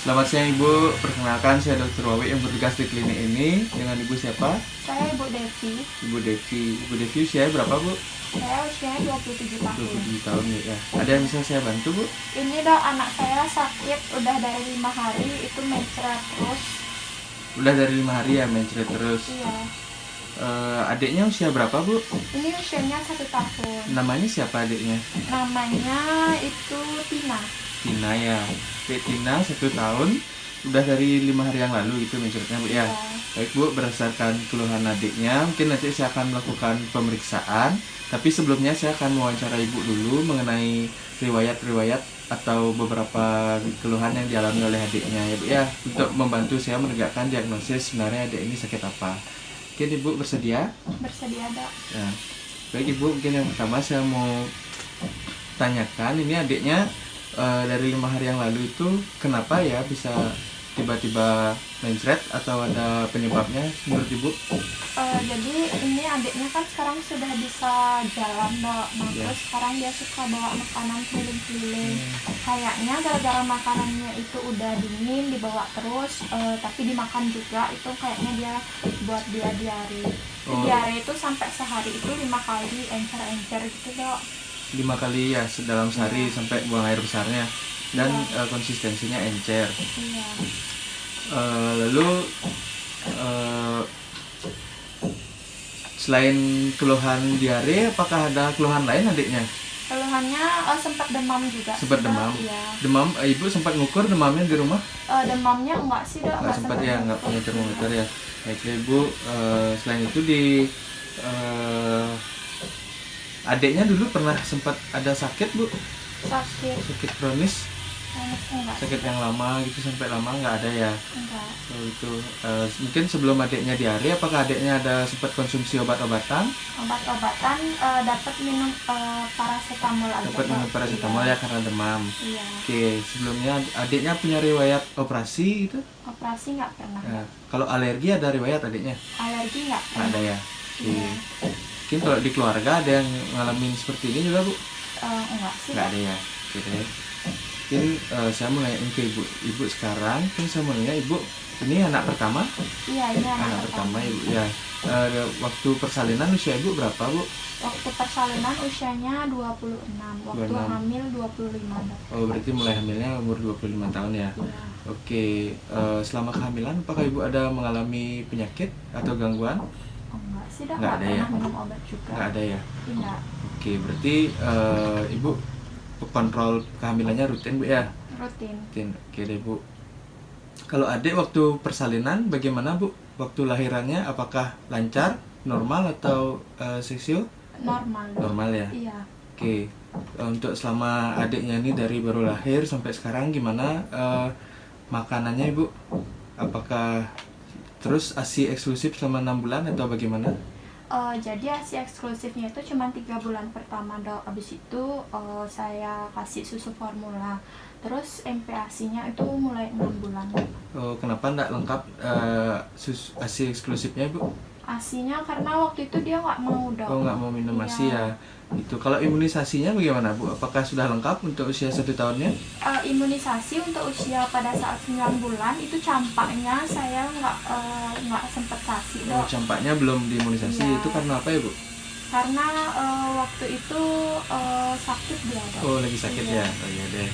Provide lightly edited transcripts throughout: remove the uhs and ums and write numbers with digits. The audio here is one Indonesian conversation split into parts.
Selamat siang Ibu, perkenalkan saya Dr. Wawi yang bertugas di klinik ini. Dengan Ibu siapa? Saya Ibu Devi. Ibu Devi usia berapa Bu? Saya usianya 27 tahun. 27 tahun ya. Ada yang bisa saya bantu Bu? Ini dok, anak saya sakit udah dari 5 hari, itu mencret terus. Udah dari 5 hari ya mencret terus. Iya. Adiknya usia berapa Bu? Ini usianya 1 tahun. Namanya siapa adiknya? Namanya itu Tina. Tina ya. Oke, Tina 1 tahun. Udah dari 5 hari yang lalu gitu mencretnya Bu ya. Iya. Baik Bu, berdasarkan keluhan adiknya, mungkin nanti saya akan melakukan pemeriksaan. Tapi sebelumnya saya akan mewawancara Ibu dulu mengenai riwayat-riwayat atau beberapa keluhan yang dialami oleh adiknya ya Bu ya, untuk membantu saya menegakkan diagnosis sebenarnya adik ini sakit apa. Mungkin Ibu bersedia? Bersedia dok. Ya. Baik Ibu, mungkin yang pertama saya mau tanyakan, ini adiknya dari 5 hari yang lalu itu kenapa ya bisa tiba-tiba mencret atau ada penyebabnya menurut Ibu? Jadi ini adiknya kan sekarang sudah bisa jalan dok. Nah Ya. terus sekarang dia suka bawa makanan keliling-keliling. Kayaknya gara-gara makanannya itu udah dingin dibawa terus, tapi dimakan juga, itu kayaknya dia buat dia diare. Oh. Diare itu sampai sehari itu 5 kali encer-encer gitu dok. 5 kali ya dalam sehari Iya. sampai buang air besarnya dan Iya. konsistensinya encer. Iya. Lalu selain keluhan diare, apakah ada keluhan lain adiknya? Keluhannya sempat demam juga. Sempat sih, Dok. demam. Iya. Demam, Ibu sempat ngukur demamnya di rumah? Demamnya enggak sih dok. Nggak sempat ya, nggak punya termometer ya. Baik ya, Ibu. Selain itu di adiknya dulu pernah sempat ada sakit Bu? Sakit. Sakit kronis? Enggak. Sakit yang lama gitu sampai lama nggak ada ya? Enggak. Oh itu mungkin sebelum adiknya diare, apakah adiknya ada sempat konsumsi obat-obatan? Obat-obatan dapat minum paracetamol aja. Dapat minum Dok. paracetamol Iya. ya karena demam. Iya. Oke, sebelumnya adiknya punya riwayat operasi gitu? Operasi nggak pernah. Ya, kalau alergi ada riwayat adiknya? Alergi nggak Nggak pernah. ada ya? Oke. Iya. Mungkin kalau di keluarga ada yang ngalamin seperti ini juga Bu? Enggak sih. Nggak Dok. ada ya? Oke deh. Mungkin saya mau nanyain ke Ibu sekarang, kan saya mau nanya Ibu, ini anak pertama? Iya, ini Anak pertama Ibu ya. Waktu persalinan usia Ibu berapa Bu? Waktu persalinan usianya 26, waktu 26. hamil 25 Dok. Oh berarti mulai hamilnya umur 25 tahun ya? Iya. Oke, selama kehamilan apakah Ibu ada mengalami penyakit atau gangguan? Enggak sih Dok, Nggak nggak ada ya? pernah minum obat juga. Nggak ada ya? Iya, Oke, berarti Ibu kontrol kehamilannya rutin Bu ya? rutin. Rutin, oke deh Bu. Kalau adik waktu persalinan bagaimana Bu? Waktu lahirannya apakah lancar, normal atau seksio? Normal Dok. Normal ya? Iya. Oke, untuk selama adiknya ini dari baru lahir sampai sekarang gimana makanannya Ibu? Apakah terus ASI eksklusif selama 6 bulan atau bagaimana? Jadi ASI eksklusifnya itu cuma 3 bulan pertama Dok. Abis itu saya kasih susu formula. Terus MPASI-nya itu mulai 6 bulan. Kenapa enggak lengkap ASI eksklusifnya Ibu? ASI-nya karena waktu itu dia nggak mau Dok. Oh nggak mau minum Iya. ASI ya? Itu kalau imunisasinya bagaimana Bu? Apakah sudah lengkap untuk usia 1 tahunnya? Imunisasi untuk usia pada saat 9 bulan itu campaknya saya nggak sempet kasih Oh, Dok. campaknya belum diimunisasi, Iya. itu karena apa ya Bu? Karena waktu itu sakit dia Dok. Oh lagi sakit Iya. ya? Oh iya deh.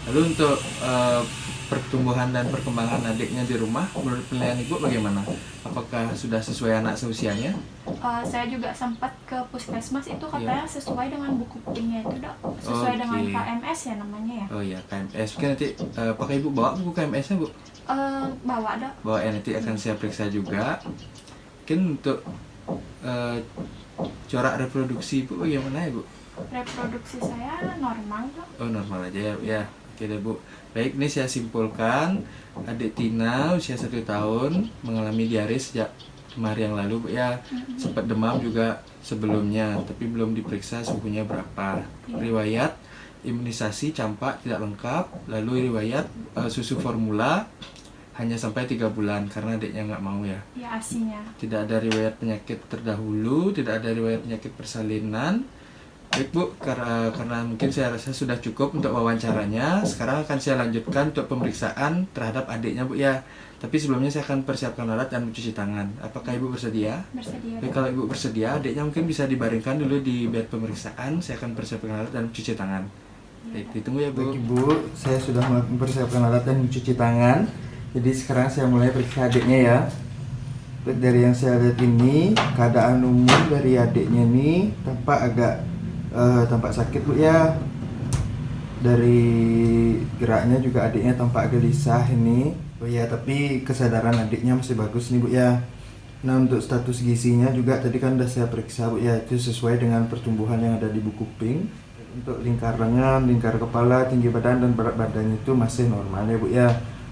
Lalu untuk pertumbuhan dan perkembangan adiknya di rumah, menurut penilaian Ibu bagaimana? Apakah sudah sesuai anak seusianya? Saya juga sempat ke puskesmas, itu katanya sesuai dengan buku pingnya itu Dok. Sesuai Oke. dengan KMS ya namanya ya. Oh iya, KMS. Mungkin nanti apakah Ibu bawa buku KMS-nya Bu? Bawa Dok. Bawa ya, nanti akan saya periksa juga. Mungkin untuk corak reproduksi Ibu bagaimana ya Bu? Reproduksi saya normal Dok. Oh normal aja ya, ya. Oke deh Bu. Baik, ini saya simpulkan adik Tina usia 1 tahun mengalami diare sejak 5 hari yang lalu Bu ya. Sempat demam juga sebelumnya, tapi belum diperiksa suhunya berapa. Riwayat imunisasi campak tidak lengkap, lalu riwayat susu formula hanya sampai 3 bulan karena adiknya nggak mau ya. Ya ASI-nya. Tidak ada riwayat penyakit terdahulu, tidak ada riwayat penyakit persalinan. Baik Bu, karena mungkin saya rasa sudah cukup untuk wawancaranya. Sekarang akan saya lanjutkan untuk pemeriksaan terhadap adiknya Bu ya. Tapi sebelumnya saya akan persiapkan alat dan mencuci tangan. Apakah Ibu bersedia? Bersedia. Baik, kalau Ibu bersedia, adiknya mungkin bisa dibaringkan dulu di bed pemeriksaan. Saya akan persiapkan alat dan mencuci tangan. Baik, ditunggu ya Bu. Baik Ibu, saya sudah mempersiapkan alat dan mencuci tangan. Jadi sekarang saya mulai periksa adiknya ya. Dari yang saya lihat ini, keadaan umum dari adiknya ini tampak sakit Bu ya. Dari geraknya juga adiknya tampak gelisah ini Bu ya, tapi kesadaran adiknya masih bagus nih Bu ya. Nah, untuk status gizinya juga tadi kan udah saya periksa Bu ya, itu sesuai dengan pertumbuhan yang ada di buku pink. Untuk lingkar lengan, lingkar kepala, tinggi badan dan berat badannya itu masih normal ya Bu ya.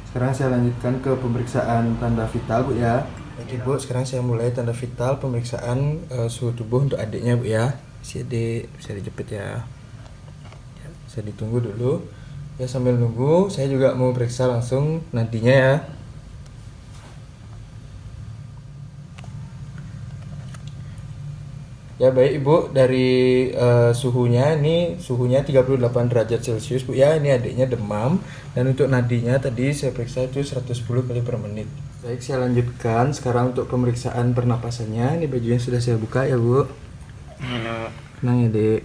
Sekarang saya lanjutkan ke pemeriksaan tanda vital Bu ya. Oke Bu, sekarang saya mulai tanda vital pemeriksaan suhu tubuh untuk adiknya Bu ya. Si adik bisa dijepit ya. Saya ditunggu dulu. Ya, sambil nunggu saya juga mau periksa langsung nadinya ya. Ya baik Ibu, dari suhunya 38 derajat Celcius Bu ya. Ini adiknya demam, dan untuk nadinya tadi saya periksa itu 110 kali per menit. Baik, saya lanjutkan sekarang untuk pemeriksaan pernapasannya. Ini bajunya sudah saya buka ya Bu. Tenang ya Dek.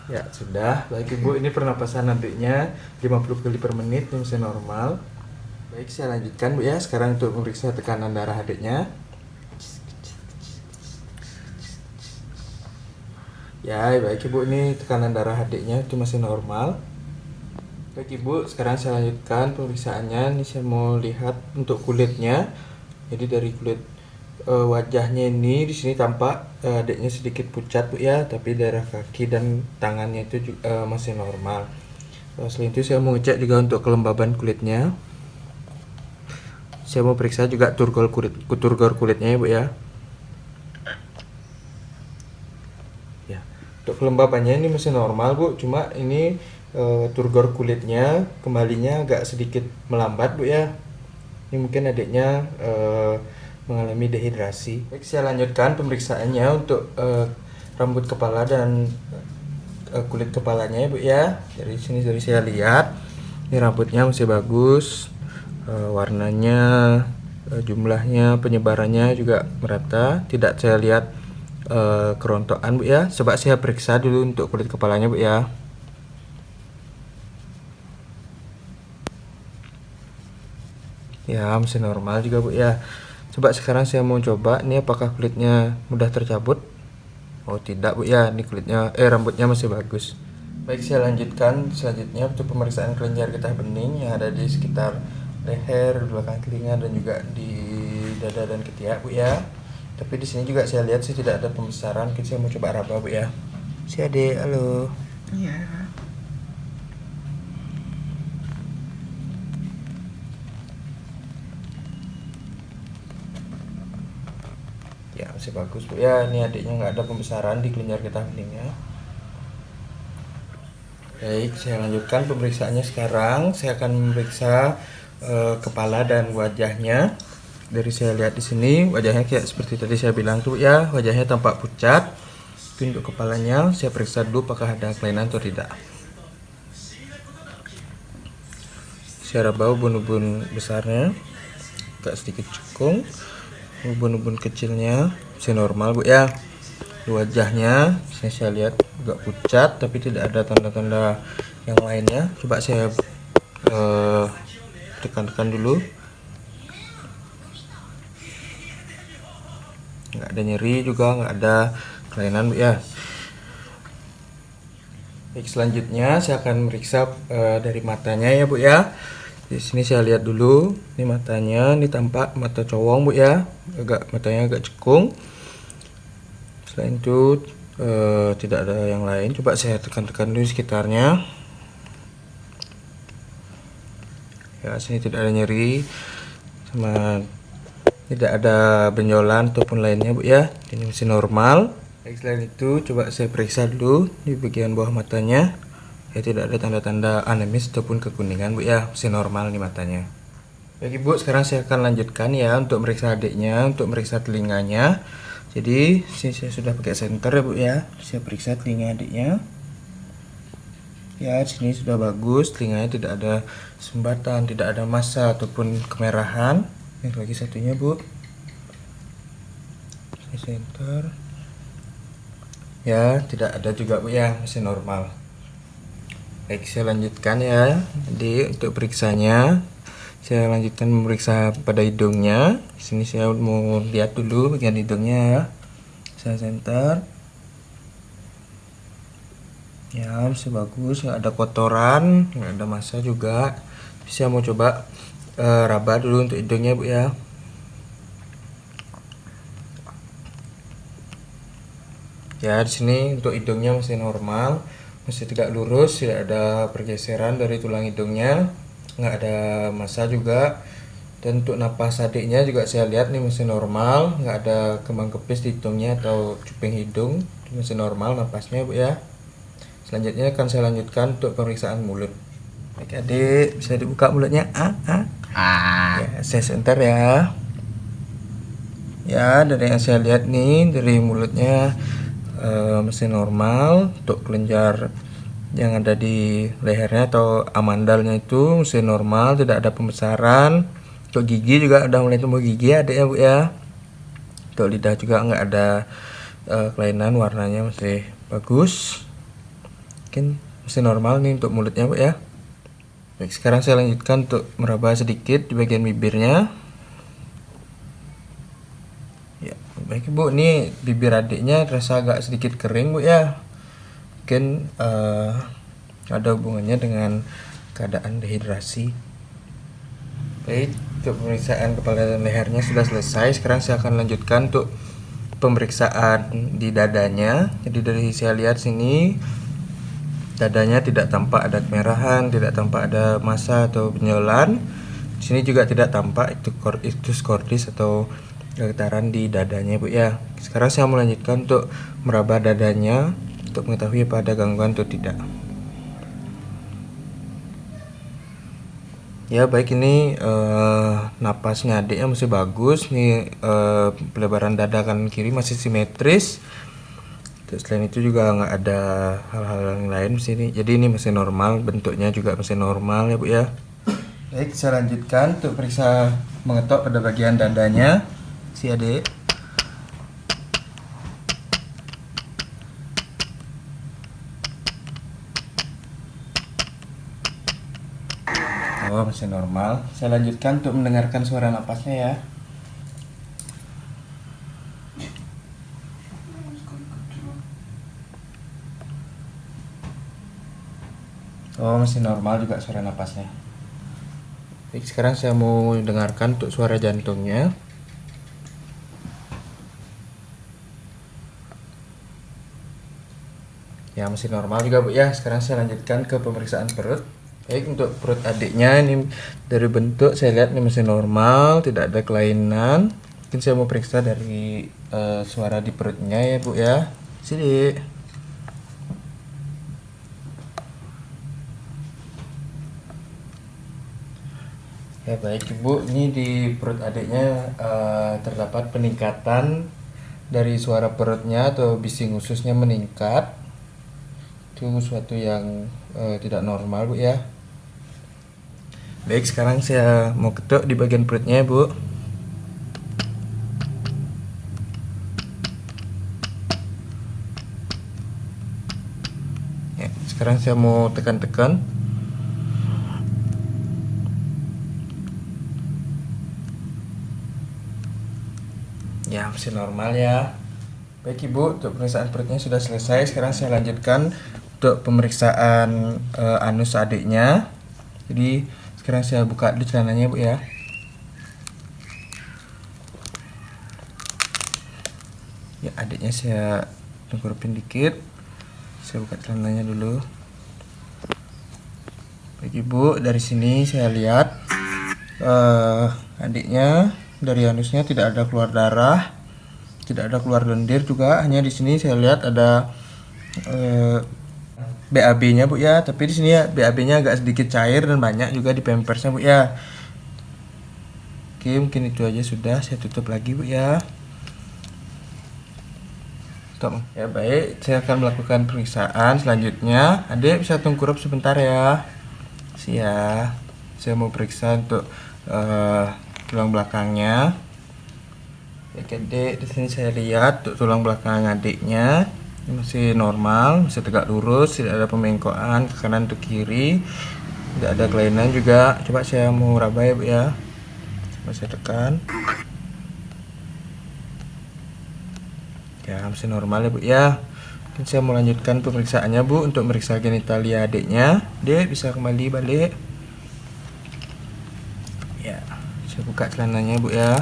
Ya sudah, baik Ibu, ini pernapasan adiknya 50 kali per menit, ini masih normal. Baik, saya lanjutkan Bu ya. Sekarang untuk memeriksa tekanan darah adiknya. Ya baik Ibu, ini tekanan darah adiknya itu masih normal. Baik Ibu, sekarang saya lanjutkan pemeriksaannya. Ini saya mau lihat untuk kulitnya. Jadi dari kulit wajahnya ini di sini tampak adiknya sedikit pucat Bu ya, tapi daerah kaki dan tangannya itu masih normal. Selain itu saya mau ngecek juga untuk kelembaban kulitnya. Saya mau periksa juga turgor kulitnya ya Bu ya. Ya, untuk kelembabannya ini masih normal Bu, cuma ini turgor kulitnya kembalinya agak sedikit melambat Bu ya. Ini mungkin adiknya mengalami dehidrasi. Baik, saya lanjutkan pemeriksaannya untuk rambut kepala dan kulit kepalanya ya Bu ya. Dari sini saya lihat ini rambutnya masih bagus, warnanya, jumlahnya, penyebarannya juga merata, tidak saya lihat kerontokan Bu ya. Coba saya periksa dulu untuk kulit kepalanya Bu ya. Ya, masih normal juga Bu ya. Coba sekarang saya mau coba ini apakah kulitnya mudah tercabut. Oh tidak Bu ya, ini rambutnya masih bagus. Baik, saya lanjutkan selanjutnya untuk pemeriksaan kelenjar getah bening yang ada di sekitar leher, belakang telinga, dan juga di dada dan ketiak Bu ya. Tapi di sini juga saya lihat sih tidak ada pembesaran. Saya mau coba raba Bu ya. Si Ade, halo. Iya. Ya masih bagus Bu ya, ini adiknya nggak ada pembesaran di kelenjar getah beningnya. Baik, saya lanjutkan pemeriksaannya sekarang. Saya akan memeriksa kepala dan wajahnya. Dari saya lihat di sini wajahnya kayak seperti tadi saya bilang tuh ya, wajahnya tampak pucat. Tapi untuk kepalanya saya periksa dulu apakah ada kelainan atau tidak. Saya raba ubun-ubun besarnya, agak sedikit cekung. Ubun-ubun kecilnya masih normal Bu ya. Di wajahnya saya lihat agak pucat, tapi tidak ada tanda-tanda yang lainnya. Coba saya tekan-tekan dulu. Nggak ada nyeri juga, nggak ada kelainan Bu ya. Baik, selanjutnya saya akan meriksa dari matanya ya Bu ya. Di sini saya lihat dulu, ini matanya, ini tampak mata cowong Bu ya, matanya agak cekung. Selain itu tidak ada yang lain. Coba saya tekan-tekan dulu sekitarnya. Ya, sini tidak ada nyeri, sama tidak ada benjolan ataupun lainnya Bu ya. Ini masih normal. Baik, selain itu coba saya periksa dulu di bagian bawah matanya. Ya, tidak ada tanda-tanda anemis ataupun kekuningan Bu ya, masih normal nih matanya. Baik Ibu, sekarang saya akan lanjutkan ya untuk meriksa adiknya, untuk meriksa telinganya. Jadi sini saya sudah pakai senter ya Bu ya. Saya periksa telinga adiknya. Ya, sini sudah bagus, telinganya tidak ada sumbatan, tidak ada massa ataupun kemerahan. Yang lagi satunya Bu. Saya senter. Ya, tidak ada juga Bu ya, masih normal. Baik, saya lanjutkan ya. Jadi untuk periksanya, saya lanjutkan memeriksa pada hidungnya. Di sini saya mau lihat dulu bagian hidungnya ya. Saya senter. Ya, masih bagus, nggak ada kotoran, nggak ada massa juga. Saya mau coba raba dulu untuk hidungnya Bu ya. Ya, di sini untuk hidungnya masih normal, masih tegak lurus, tidak ada pergeseran dari tulang hidungnya, nggak ada massa juga. Dan untuk napas adiknya juga saya lihat nih masih normal, nggak ada kembang kepis di hidungnya atau cuping hidung, masih normal napasnya Bu ya. Selanjutnya akan saya lanjutkan untuk pemeriksaan mulut. Baik adik, bisa dibuka mulutnya. Ya, saya senter ya. Ya, dari yang saya lihat nih, dari mulutnya masih normal. Untuk kelenjar yang ada di lehernya atau amandalnya itu masih normal, tidak ada pembesaran. Untuk gigi juga udah mulai tumbuh gigi adiknya Bu ya. Untuk lidah juga nggak ada kelainan, warnanya masih bagus. Mungkin masih normal nih untuk mulutnya Bu ya. Baik, sekarang saya lanjutkan untuk meraba sedikit di bagian bibirnya. Ya, baik Bu, ini bibir adiknya terasa agak sedikit kering Bu ya. Mungkin ada hubungannya dengan keadaan dehidrasi. Baik, untuk pemeriksaan kepala dan lehernya sudah selesai. Sekarang saya akan lanjutkan untuk pemeriksaan di dadanya. Jadi dari saya lihat sini, dadanya tidak tampak ada kemerahan, tidak tampak ada massa atau benjolan. Di sini juga tidak tampak ictus cordis atau getaran di dadanya Bu ya. Sekarang saya melanjutkan untuk meraba dadanya untuk mengetahui apa ada gangguan atau tidak. Ya baik, ini napasnya adiknya masih bagus. Ini pelebaran dada kanan kiri masih simetris. Terus selain itu juga nggak ada hal-hal yang lain di sini. Jadi ini masih normal, bentuknya juga masih normal ya Bu ya. Baik, saya lanjutkan untuk periksa mengetok pada bagian dadanya si adik. Oh, masih normal. Saya lanjutkan untuk mendengarkan suara napasnya ya. Oh, masih normal juga suara napasnya. Baik, sekarang saya mau dengarkan untuk suara jantungnya. Ya, masih normal juga Bu ya. Sekarang saya lanjutkan ke pemeriksaan perut. Baik, untuk perut adiknya ini dari bentuk saya lihat ini masih normal, tidak ada kelainan. Mungkin saya mau periksa dari suara di perutnya ya Bu ya. Sini. Ya baik Ibu, ini di perut adiknya terdapat peningkatan dari suara perutnya atau bising ususnya meningkat. Itu suatu yang tidak normal Bu ya. Baik, sekarang saya mau ketuk di bagian perutnya Bu. Ya, sekarang saya mau tekan-tekan. Ya, masih normal ya. Baik Ibu, untuk pemeriksaan perutnya sudah selesai. Sekarang saya lanjutkan untuk pemeriksaan anus adiknya. Jadi sekarang saya buka dulu celananya Bu ya. Ya, adiknya saya tengkurupin dikit. Saya buka celananya dulu. Baik Ibu, dari sini saya lihat adiknya dari anusnya tidak ada keluar darah, tidak ada keluar lendir juga. Hanya di sini saya lihat ada BAB-nya Bu ya, tapi di sini ya BAB-nya agak sedikit cair dan banyak juga di pampersnya Bu ya. Oke, mungkin itu aja sudah, saya tutup lagi Bu ya. Stop. Ya baik, saya akan melakukan pemeriksaan selanjutnya. Adik bisa tungkurap sebentar ya. Saya mau periksa untuk tulang belakangnya. Oke, Adik, di sini saya lihat untuk tulang belakang adiknya ini masih normal, masih tegak lurus, tidak ada pembengkokan ke kanan atau kiri, tidak ada kelainan juga. Coba saya mau raba ya Bu ya. Coba saya tekan. Ya, masih normal ya Bu ya. Mungkin saya mau lanjutkan pemeriksaannya Bu untuk meriksa genitalia adiknya. Dek bisa kembali balik. Ya, saya buka celananya Bu ya.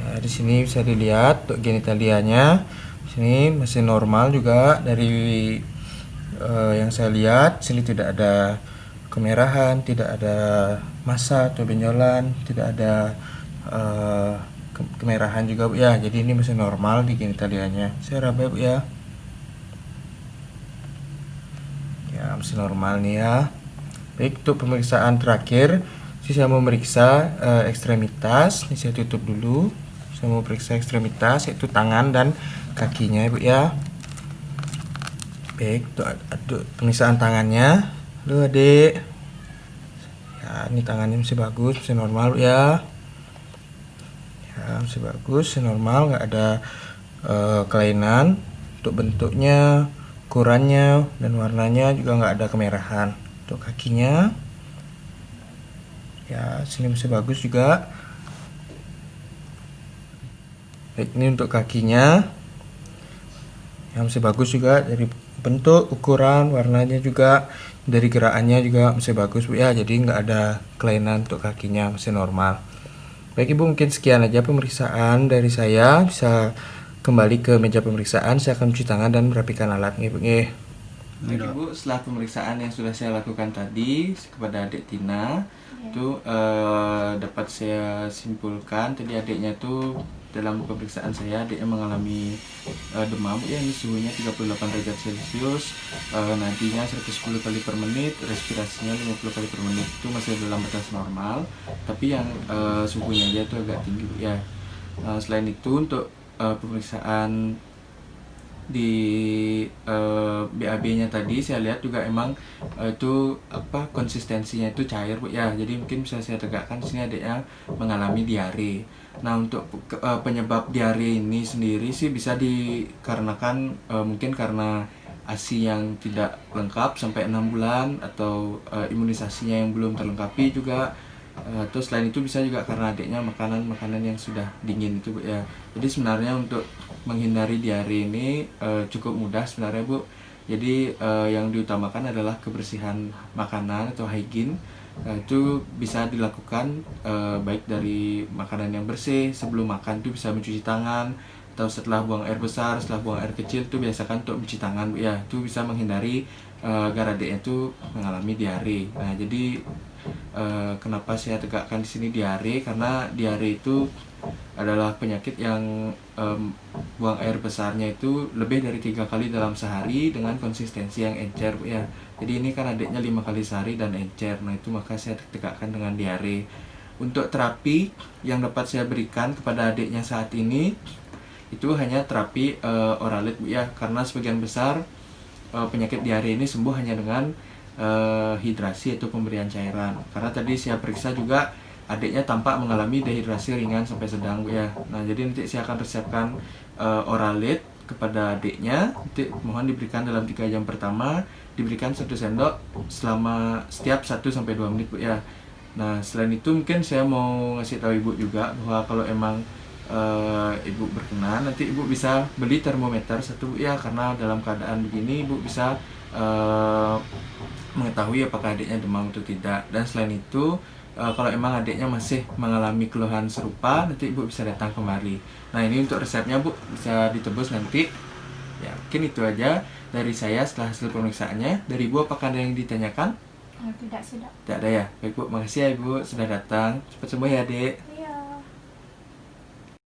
Ya, di sini bisa dilihat untuk genitalianya. Di sini masih normal juga dari yang saya lihat. Sini tidak ada kemerahan, tidak ada massa atau benjolan, tidak ada kemerahan juga Bu ya. Jadi ini masih normal di genitalianya. Saya raba Bu ya. Ya, masih normal nih ya. Baik, untuk pemeriksaan terakhir saya mau memeriksa ekstremitas. Ini saya tutup dulu. Saya mau periksa ekstremitas, yaitu tangan dan kakinya Bu ya. Baik, untuk pemeriksaan tangannya. Halo Adik. Ya, ini tangannya masih bagus, masih normal Bu ya. Ya, masih bagus, masih normal, nggak ada kelainan. Untuk bentuknya, ukurannya, dan warnanya juga nggak ada kemerahan. Untuk kakinya, ya sini masih bagus juga. Baik, ini untuk kakinya, yang masih bagus juga dari bentuk, ukuran, warnanya juga, dari gerakannya juga masih bagus Bu ya. Jadi nggak ada kelainan untuk kakinya, masih normal. Baik Ibu, mungkin sekian aja pemeriksaan dari saya. Bisa kembali ke meja pemeriksaan. Saya akan cuci tangan dan merapikan alatnya Ibu. Baik Ibu, setelah pemeriksaan yang sudah saya lakukan tadi kepada adik Tina, itu dapat saya simpulkan tadi adiknya tuh dalam pemeriksaan saya adiknya mengalami demam ya, ini suhunya 38 derajat Celcius, nadinya 110 kali per menit, respirasinya 50 kali per menit, itu masih dalam batas normal, tapi yang suhunya aja itu agak tinggi ya. Selain itu untuk pemeriksaan di BAB-nya tadi saya lihat juga emang itu konsistensinya itu cair Bu ya. Jadi mungkin bisa saya tegakkan di sini adiknya mengalami diare. Nah, untuk penyebab diare ini sendiri sih bisa dikarenakan mungkin karena ASI yang tidak lengkap sampai 6 bulan atau imunisasinya yang belum terlengkapi juga. Terus selain itu bisa juga karena adiknya makanan yang sudah dingin itu Bu ya. Jadi sebenarnya untuk menghindari diare ini cukup mudah sebenarnya Bu. Jadi yang diutamakan adalah kebersihan makanan atau hygiene. Itu bisa dilakukan baik dari makanan yang bersih, sebelum makan itu bisa mencuci tangan, atau setelah buang air besar, setelah buang air kecil itu biasakan untuk mencuci tangan Bu ya. Itu bisa menghindari agar adiknya itu mengalami diare. Nah, jadi kenapa saya tegakkan di sini diare, karena diare itu adalah penyakit yang buang air besarnya itu lebih dari 3 kali dalam sehari dengan konsistensi yang encer Bu ya. Jadi ini kan adiknya 5 kali sehari dan encer. Nah, itu maka saya tegakkan dengan diare. Untuk terapi yang dapat saya berikan kepada adiknya saat ini itu hanya terapi oralit Bu ya, karena sebagian besar penyakit diare ini sembuh hanya dengan hidrasi atau pemberian cairan. Karena tadi saya periksa juga adiknya tampak mengalami dehidrasi ringan sampai sedang Bu ya. Nah, jadi nanti saya akan resepkan oralit kepada adiknya. Nanti mohon diberikan dalam 3 jam pertama, diberikan 1 sendok selama setiap 1-2 menit Bu ya. Nah, selain itu mungkin saya mau ngasih tahu Ibu juga bahwa kalau emang Ibu berkenan, nanti Ibu bisa beli termometer 1 Bu ya, karena dalam keadaan begini Ibu bisa mengetahui apakah adiknya demam atau tidak. Dan selain itu kalau emang adiknya masih mengalami keluhan serupa, nanti Ibu bisa datang kembali. Nah, ini untuk resepnya Bu, bisa ditebus nanti. Ya, mungkin itu aja dari saya setelah hasil pemeriksaannya. Dari Ibu apakah ada yang ditanyakan? Tidak, sudah. Tidak ada ya. Baik Bu, makasih ya Ibu sudah datang. Cepat sembuh ya Adik.